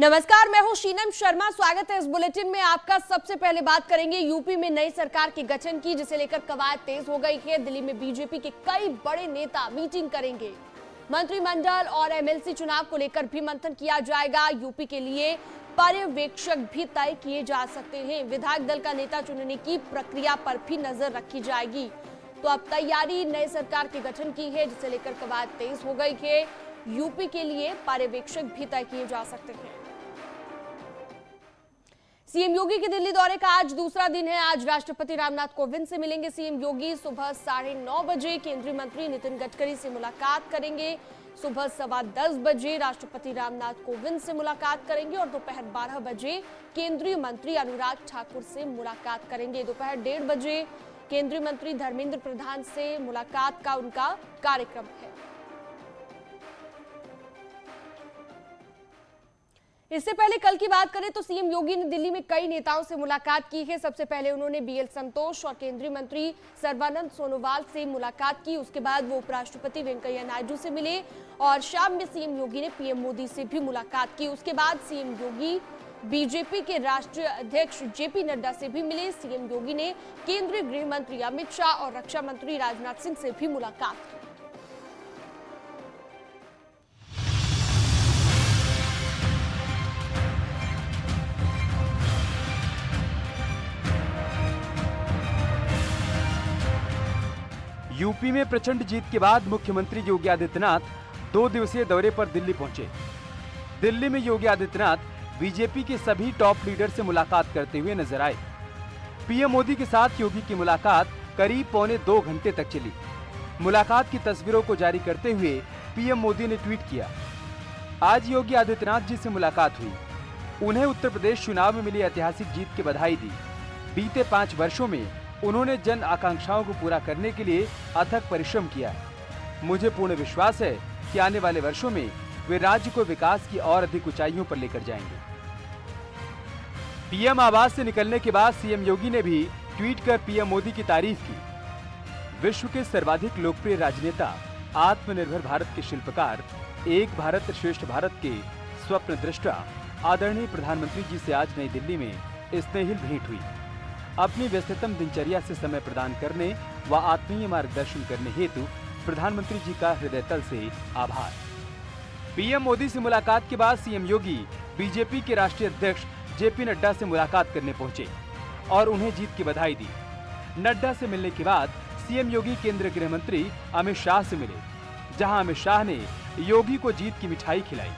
नमस्कार, मैं हूं शीनम शर्मा। स्वागत है इस बुलेटिन में। आपका सबसे पहले बात करेंगे यूपी में नई सरकार के गठन की, जिसे लेकर कवायद तेज हो गई है। दिल्ली में बीजेपी के कई बड़े नेता मीटिंग करेंगे। मंत्रिमंडल और एमएलसी चुनाव को लेकर भी मंथन किया जाएगा। यूपी के लिए पर्यवेक्षक भी तय किए जा सकते हैं। विधायक दल का नेता चुनने की प्रक्रिया पर भी नजर रखी जाएगी। तो अब तैयारी नई सरकार के गठन की है, जिसे लेकर कवायद तेज हो गई है। यूपी के लिए पर्यवेक्षक भी तय किए जा सकते हैं। सीएम योगी के दिल्ली दौरे का आज दूसरा दिन है। आज राष्ट्रपति रामनाथ कोविंद से मिलेंगे सीएम योगी। सुबह 9:30 बजे केंद्रीय मंत्री नितिन गडकरी से मुलाकात करेंगे। सुबह 10:15 बजे राष्ट्रपति रामनाथ कोविंद से मुलाकात करेंगे और दोपहर 12 बजे केंद्रीय मंत्री अनुराग ठाकुर से मुलाकात करेंगे। दोपहर 1:30 बजे केंद्रीय मंत्री धर्मेंद्र प्रधान से मुलाकात का उनका कार्यक्रम है। इससे पहले कल की बात करें तो सीएम योगी ने दिल्ली में कई नेताओं से मुलाकात की है। सबसे पहले उन्होंने बीएल संतोष और केंद्रीय मंत्री सर्बानंद सोनोवाल से मुलाकात की। उसके बाद वो उपराष्ट्रपति वेंकैया नायडू से मिले और शाम में सीएम योगी ने पीएम मोदी से भी मुलाकात की। उसके बाद सीएम योगी बीजेपी के राष्ट्रीय अध्यक्ष जेपी नड्डा से भी मिले। सीएम योगी ने केंद्रीय गृह मंत्री अमित शाह और रक्षा मंत्री राजनाथ सिंह से भी मुलाकात की। यूपी में प्रचंड जीत के बाद मुख्यमंत्री योगी आदित्यनाथ 2 दिवसीय दौरे पर दिल्ली पहुंचे। दिल्ली में योगी आदित्यनाथ बीजेपी के सभी टॉप लीडर से मुलाकात करते हुए नजर आए। पीएम मोदी के साथ योगी की मुलाकात करीब 1.25 घंटे तक चली। मुलाकात की तस्वीरों को जारी करते हुए पीएम मोदी ने ट्वीट किया, आज योगी आदित्यनाथ जी से मुलाकात हुई। उन्हें उत्तर प्रदेश चुनाव में मिली ऐतिहासिक जीत की बधाई दी। बीते 5 वर्षों में उन्होंने जन आकांक्षाओं को पूरा करने के लिए अथक परिश्रम किया है। मुझे पूर्ण विश्वास है कि आने वाले वर्षों में वे राज्य को विकास की और अधिक ऊंचाइयों पर लेकर जाएंगे। पीएम आवास से निकलने के बाद सीएम योगी ने भी ट्वीट कर पीएम मोदी की तारीफ की। विश्व के सर्वाधिक लोकप्रिय राजनेता, आत्मनिर्भर भारत के शिल्पकार, एक भारत श्रेष्ठ भारत के स्वप्न दृष्टा आदरणीय प्रधानमंत्री जी से आज नई दिल्ली में स्नेहिल भेंट हुई। अपनी व्यस्ततम दिनचर्या से समय प्रदान करने व आत्मीय मार्गदर्शन करने हेतु प्रधानमंत्री जी का हृदय तल से आभार। पीएम मोदी से मुलाकात के बाद सीएम योगी बीजेपी के राष्ट्रीय अध्यक्ष जेपी नड्डा से मुलाकात करने पहुंचे और उन्हें जीत की बधाई दी। नड्डा से मिलने के बाद सीएम योगी केंद्रीय गृह मंत्री अमित शाह से मिले, जहां अमित शाह ने योगी को जीत की मिठाई खिलाई।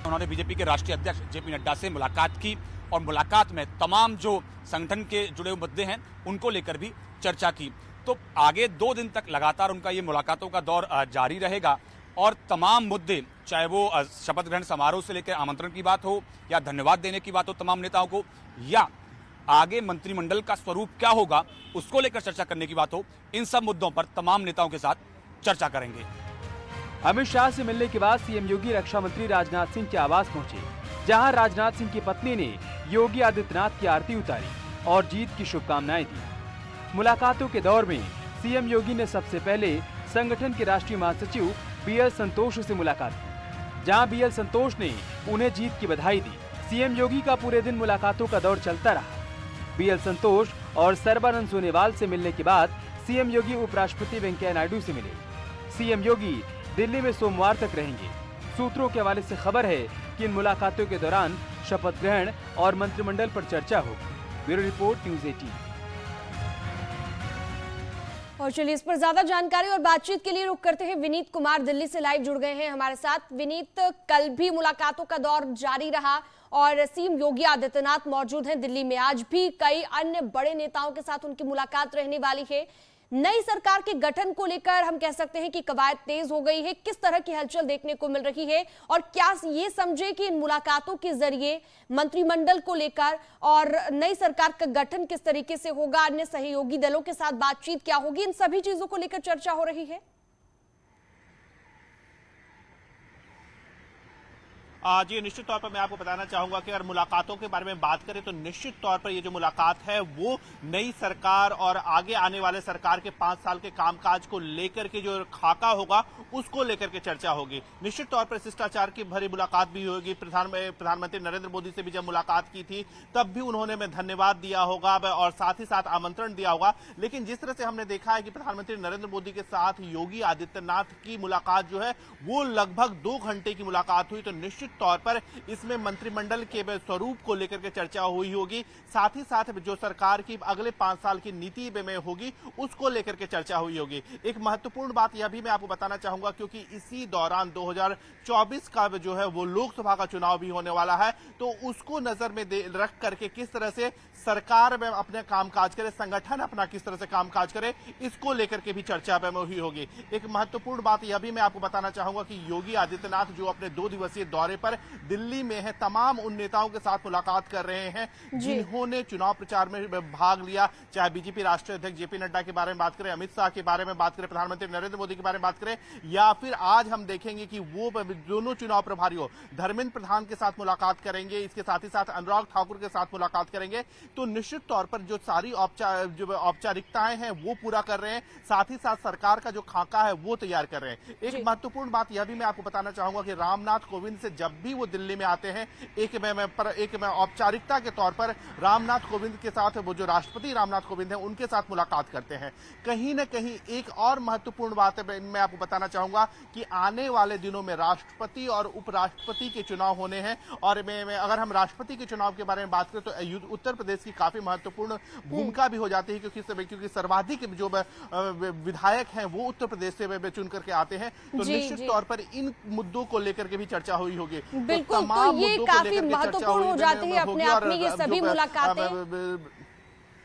उन्होंने बीजेपी के राष्ट्रीय अध्यक्ष जेपी नड्डा से मुलाकात की और मुलाकात में तमाम जो संगठन के जुड़े हुए मुद्दे हैं उनको लेकर भी चर्चा की। तो आगे 2 दिन तक लगातार उनका ये मुलाकातों का दौर जारी रहेगा और तमाम मुद्दे, चाहे वो शपथ ग्रहण समारोह से लेकर आमंत्रण की बात हो या धन्यवाद देने की बात हो तमाम नेताओं को, या आगे मंत्रिमंडल का स्वरूप क्या होगा उसको लेकर चर्चा करने की बात हो, इन सब मुद्दों पर तमाम नेताओं के साथ चर्चा करेंगे। अमित शाह से मिलने के बाद सीएम योगी रक्षा मंत्री राजनाथ सिंह के आवास पहुंचे, जहां राजनाथ सिंह की पत्नी ने योगी आदित्यनाथ की आरती उतारी और जीत की शुभकामनाएं दी। मुलाकातों के दौर में सीएम योगी ने सबसे पहले संगठन के राष्ट्रीय महासचिव बीएल संतोष से मुलाकात की, जहां बीएल संतोष ने उन्हें जीत की बधाई दी। सीएम योगी का पूरे दिन मुलाकातों का दौर चलता रहा। बीएल संतोष और सर्बानंद सोनोवाल से मिलने के बाद सीएम योगी उपराष्ट्रपति वेंकैया नायडू से मिले। सीएम योगी दिल्ली में सोमवार तक रहेंगे। सूत्रों के हवाले से खबर है कि इन मुलाकातों के दौरान शपथ ग्रहण और मंत्रिमंडल पर चर्चा होगी। Bureau report, news 18। और चलिए इस पर ज्यादा जानकारी और बातचीत के लिए रुख करते हैं। विनीत कुमार दिल्ली से लाइव जुड़ गए हैं हमारे साथ। विनीत, कल भी मुलाकातों का दौर जारी रहा और सीएम योगी आदित्यनाथ मौजूद हैं दिल्ली में। आज भी कई अन्य बड़े नेताओं के साथ उनकी मुलाकात रहने वाली है। नई सरकार के गठन को लेकर हम कह सकते हैं कि कवायद तेज हो गई है। किस तरह की हलचल देखने को मिल रही है और क्या ये समझे कि इन मुलाकातों के जरिए मंत्रिमंडल को लेकर और नई सरकार का गठन किस तरीके से होगा, अन्य सहयोगी दलों के साथ बातचीत क्या होगी, इन सभी चीजों को लेकर चर्चा हो रही है? जी निश्चित तौर पर मैं आपको बताना चाहूंगा कि अगर मुलाकातों के बारे में बात करें तो निश्चित तौर पर ये जो मुलाकात है वो नई सरकार और आगे आने वाले सरकार के 5 साल के कामकाज को लेकर के जो खाका होगा उसको लेकर के चर्चा होगी। निश्चित तौर पर शिष्टाचार की भरी मुलाकात भी होगी। प्रधानमंत्री नरेंद्र मोदी से भी जब मुलाकात की थी तब भी उन्होंने धन्यवाद दिया होगा और साथ ही साथ आमंत्रण दिया होगा। लेकिन जिस तरह से हमने देखा है कि प्रधानमंत्री नरेंद्र मोदी के साथ योगी आदित्यनाथ की मुलाकात जो है वो लगभग 2 घंटे की मुलाकात हुई, तो निश्चित तौर पर इसमें मंत्रिमंडल के स्वरूप को लेकर के चर्चा हुई होगी। साथ ही साथ जो सरकार की अगले 5 साल की नीति में होगी उसको लेकर के चर्चा हुई होगी। एक महत्वपूर्ण बात यह भी मैं आपको बताना चाहूंगा क्योंकि इसी दौरान 2024 का जो है वो लोकसभा का चुनाव भी होने वाला है, तो उसको नजर में रख करके किस तरह से सरकार में अपने कामकाज करे, संगठन अपना किस तरह से कामकाज करे, इसको लेकर के भी चर्चा में हुई होगी। एक महत्वपूर्ण बात यह भी मैं आपको बताना चाहूंगा कि योगी आदित्यनाथ जो अपने 2 दिवसीय दौरे पर दिल्ली में है, तमाम उन नेताओं के साथ मुलाकात कर रहे हैं जिन्होंने चुनाव प्रचार में भाग लिया। चाहे बीजेपी राष्ट्रीय अध्यक्ष जेपी नड्डा के बारे में बात करें, अमित शाह के बारे में बात करें, प्रधानमंत्री नरेंद्र मोदी के बारे में बात करें, या फिर आज हम देखेंगे कि वो दोनों चुनाव प्रभारियों धर्मेंद्र प्रधान के साथ मुलाकात करेंगे, इसके साथ ही साथ अनुराग ठाकुर के साथ मुलाकात करेंगे। तो निश्चित तौर पर जो सारी औपचारिकताएं हैं वो पूरा कर रहे हैं, साथ ही साथ सरकार का जो खाका है वो तैयार कर रहे हैं। एक महत्वपूर्ण बात यह भी मैं आपको बताना चाहूंगा कि रामनाथ कोविंद से जब भी वो दिल्ली में आते हैं एक औपचारिकता के तौर पर रामनाथ कोविंद के साथ वो जो राष्ट्रपति रामनाथ कोविंद हैं उनके साथ मुलाकात करते हैं। कहीं ना कहीं एक और महत्वपूर्ण बात है मैं आपको बताना चाहूंगा कि आने वाले दिनों में राष्ट्रपति और उपराष्ट्रपति के चुनाव होने हैं, और अगर हम राष्ट्रपति के चुनाव के बारे में बात करें तो उत्तर प्रदेश की काफी महत्वपूर्ण भूमिका भी हो जाती है क्योंकि सर्वाधिक जो विधायक हैं वो उत्तर प्रदेश से चुन करके आते हैं। तो निश्चित तौर पर इन मुद्दों को लेकर के भी चर्चा हुई होगी। बिल्कुल, तो ये काफी महत्वपूर्ण हो जाती है अपने आप में ये सभी मुलाकातें।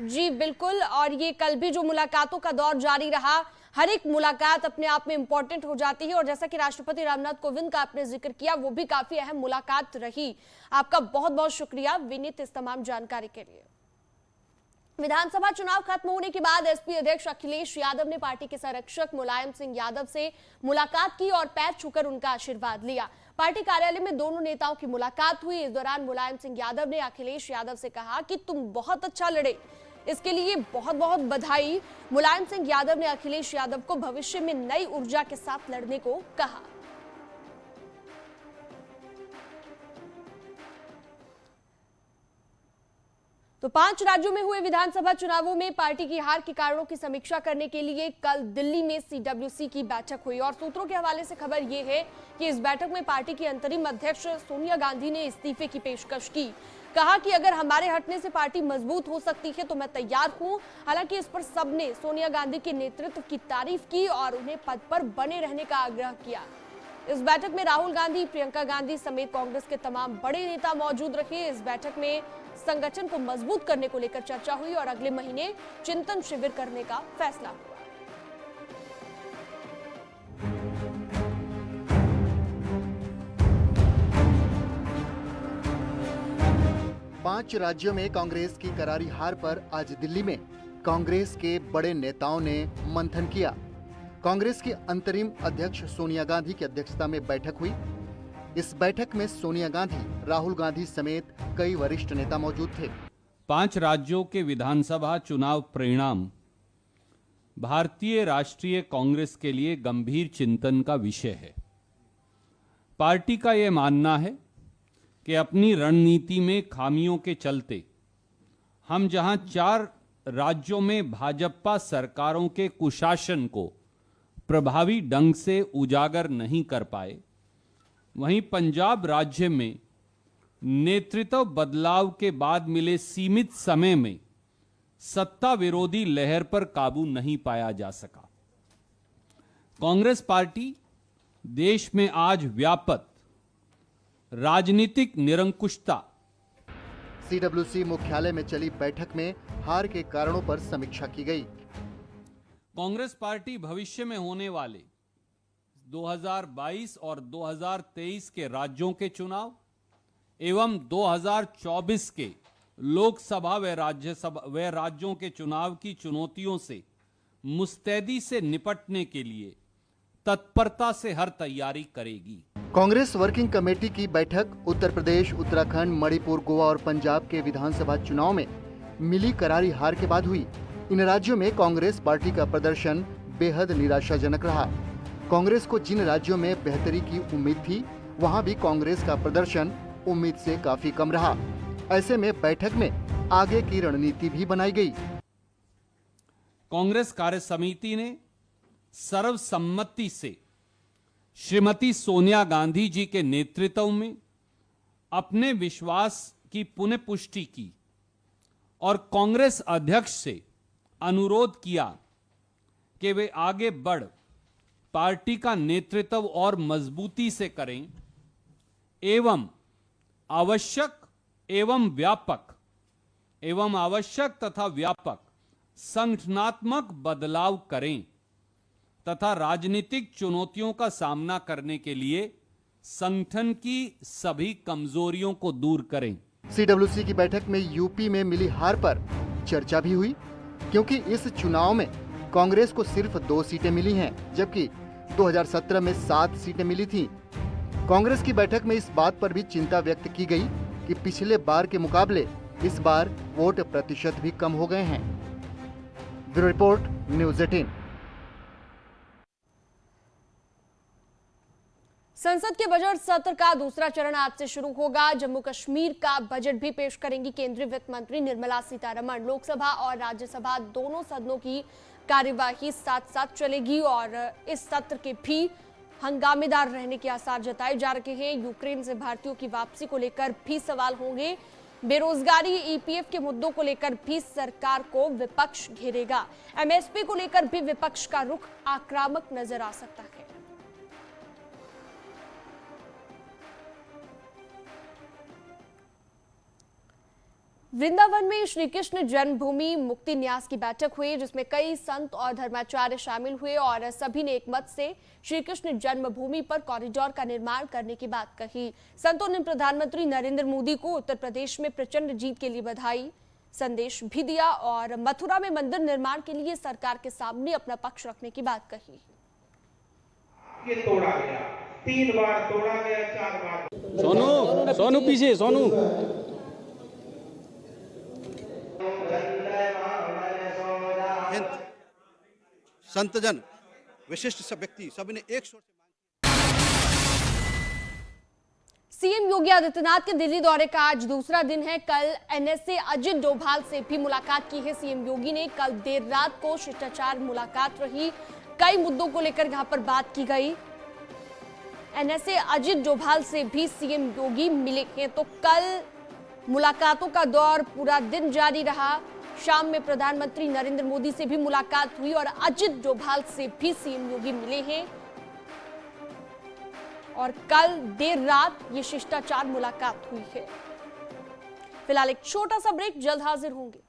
जी बिल्कुल, और ये कल भी जो मुलाकातों का दौर जारी रहा, हर एक मुलाकात अपने आप में इंपॉर्टेंट हो जाती है, और जैसा कि राष्ट्रपति रामनाथ कोविंद का आपने जिक्र किया वो भी काफी अहम मुलाकात रही। आपका बहुत बहुत शुक्रिया विनीत इस तमाम जानकारी के लिए। विधानसभा चुनाव खत्म होने के बाद एसपी अध्यक्ष अखिलेश यादव ने पार्टी के संरक्षक मुलायम सिंह यादव से मुलाकात की और पैर छूकर उनका आशीर्वाद लिया। पार्टी कार्यालय में दोनों नेताओं की मुलाकात हुई। इस दौरान मुलायम सिंह यादव ने अखिलेश यादव से कहा कि तुम बहुत अच्छा लड़े, इसके लिए बहुत बहुत बधाई। मुलायम सिंह यादव ने अखिलेश यादव को भविष्य में नई ऊर्जा के साथ लड़ने को कहा। तो 5 राज्यों में हुए विधानसभा चुनावों में पार्टी की हार के कारणों की समीक्षा करने के लिए कल दिल्ली में सीडब्ल्यूसी की बैठक हुई, और सूत्रों के हवाले से खबर यह है कि इस बैठक में पार्टी की अंतरिम अध्यक्ष सोनिया गांधी ने इस्तीफे की पेशकश की। कहा कि अगर हमारे हटने से पार्टी मजबूत हो सकती है तो मैं तैयार हूं। हालांकि इस पर सबने सोनिया गांधी के नेतृत्व की तारीफ की और उन्हें पद पर बने रहने का आग्रह किया। इस बैठक में राहुल गांधी, प्रियंका गांधी समेत कांग्रेस के तमाम बड़े नेता मौजूद रहे। इस बैठक में संगठन को मजबूत करने को लेकर चर्चा हुई और अगले महीने चिंतन शिविर करने का फैसला हुआ। 5 राज्यों में कांग्रेस की करारी हार पर आज दिल्ली में कांग्रेस के बड़े नेताओं ने मंथन किया। कांग्रेस की अंतरिम अध्यक्ष सोनिया गांधी की अध्यक्षता में बैठक हुई। इस बैठक में सोनिया गांधी, राहुल गांधी समेत कई वरिष्ठ नेता मौजूद थे। 5 राज्यों के विधानसभा चुनाव परिणाम भारतीय राष्ट्रीय कांग्रेस के लिए गंभीर चिंतन का विषय है। पार्टी का यह मानना है कि अपनी रणनीति में खामियों के चलते हम जहां 4 राज्यों में भाजपा सरकारों के कुशासन को प्रभावी ढंग से उजागर नहीं कर पाए, वहीं पंजाब राज्य में नेतृत्व बदलाव के बाद मिले सीमित समय में सत्ता विरोधी लहर पर काबू नहीं पाया जा सका। कांग्रेस पार्टी देश में आज व्याप्त राजनीतिक निरंकुशता। सीडब्ल्यूसी मुख्यालय में चली बैठक में हार के कारणों पर समीक्षा की गई। कांग्रेस पार्टी भविष्य में होने वाले 2022 और 2023 के राज्यों के चुनाव एवं 2024 के लोकसभा व राज्यसभा व राज्यों के चुनाव की चुनौतियों से मुस्तैदी से निपटने के लिए तत्परता से हर तैयारी करेगी। कांग्रेस वर्किंग कमेटी की बैठक उत्तर प्रदेश, उत्तराखंड, मणिपुर, गोवा और पंजाब के विधानसभा चुनाव में मिली करारी हार के बाद हुई। इन राज्यों में कांग्रेस पार्टी का प्रदर्शन बेहद निराशाजनक रहा। कांग्रेस को जिन राज्यों में बेहतरी की उम्मीद थी, वहां भी कांग्रेस का प्रदर्शन उम्मीद से काफी कम रहा। ऐसे में बैठक में आगे की रणनीति भी बनाई गई। कांग्रेस कार्य समिति ने सर्वसम्मति से श्रीमती सोनिया गांधी जी के नेतृत्व में अपने विश्वास की पुनः पुष्टि की और कांग्रेस अध्यक्ष से अनुरोध किया कि वे आगे बढ़ पार्टी का नेतृत्व और मजबूती से करें एवं आवश्यक तथा व्यापक संगठनात्मक बदलाव करें तथा राजनीतिक चुनौतियों का सामना करने के लिए संगठन की सभी कमजोरियों को दूर करें। सीडब्ल्यूसी की बैठक में यूपी में मिली हार पर चर्चा भी हुई, क्योंकि इस चुनाव में कांग्रेस को सिर्फ 2 सीटें मिली हैं, जबकि 2017 में 7 सीटें मिली थीं। कांग्रेस की बैठक में इस बात पर भी चिंता व्यक्त की गई कि पिछले बार के मुकाबले इस बार वोट प्रतिशत भी कम हो गए हैं। Bureau report, news 18। संसद के बजट सत्र का दूसरा चरण आज से शुरू होगा। जम्मू कश्मीर का बजट भी पेश करेंगी केंद्रीय वित्त मंत्री निर्मला सीतारमण। लोकसभा और राज्यसभा दोनों सदनों की कार्यवाही साथ साथ चलेगी और इस सत्र के भी हंगामेदार रहने के आसार जताए जा रहे हैं। यूक्रेन से भारतीयों की वापसी को लेकर भी सवाल होंगे। बेरोजगारी, ईपीएफ के मुद्दों को लेकर भी सरकार को विपक्ष घेरेगा। एमएसपी को लेकर भी विपक्ष का रुख आक्रामक नजर आ सकता है। वृंदावन में श्री कृष्ण जन्मभूमि मुक्ति न्यास की बैठक हुई, जिसमें कई संत और धर्माचार्य शामिल हुए और सभी ने एक मत से श्री कृष्ण जन्मभूमि पर कॉरिडोर का निर्माण करने की बात कही। संतों ने प्रधानमंत्री नरेंद्र मोदी को उत्तर प्रदेश में प्रचंड जीत के लिए बधाई संदेश भी दिया और मथुरा में मंदिर निर्माण के लिए सरकार के सामने अपना पक्ष रखने की बात कही। ये तोड़ा गया, 3 बार तोड़ा गया, 4 बार। सोनू पीछे सोनू। संतजन, विशिष्ट सब व्यक्ति, सभी ने एक स्वर से सीएम योगी आदित्यनाथ के दिल्ली दौरे का आज दूसरा दिन है। कल एनएसए अजित डोभाल से भी मुलाकात की है सीएम योगी ने। कल देर रात को शिष्टाचार मुलाकात रही, कई मुद्दों को लेकर यहां पर बात की गई। एनएसए अजित डोभाल से भी सीएम योगी मिले हैं, तो कल मुलाकातों का दौर पूरा दिन जारी रहा। शाम में प्रधानमंत्री नरेंद्र मोदी से भी मुलाकात हुई और अजित डोभाल से भी सीएम योगी मिले हैं और कल देर रात ये शिष्टाचार मुलाकात हुई है। फिलहाल एक छोटा सा ब्रेक, जल्द हाजिर होंगे।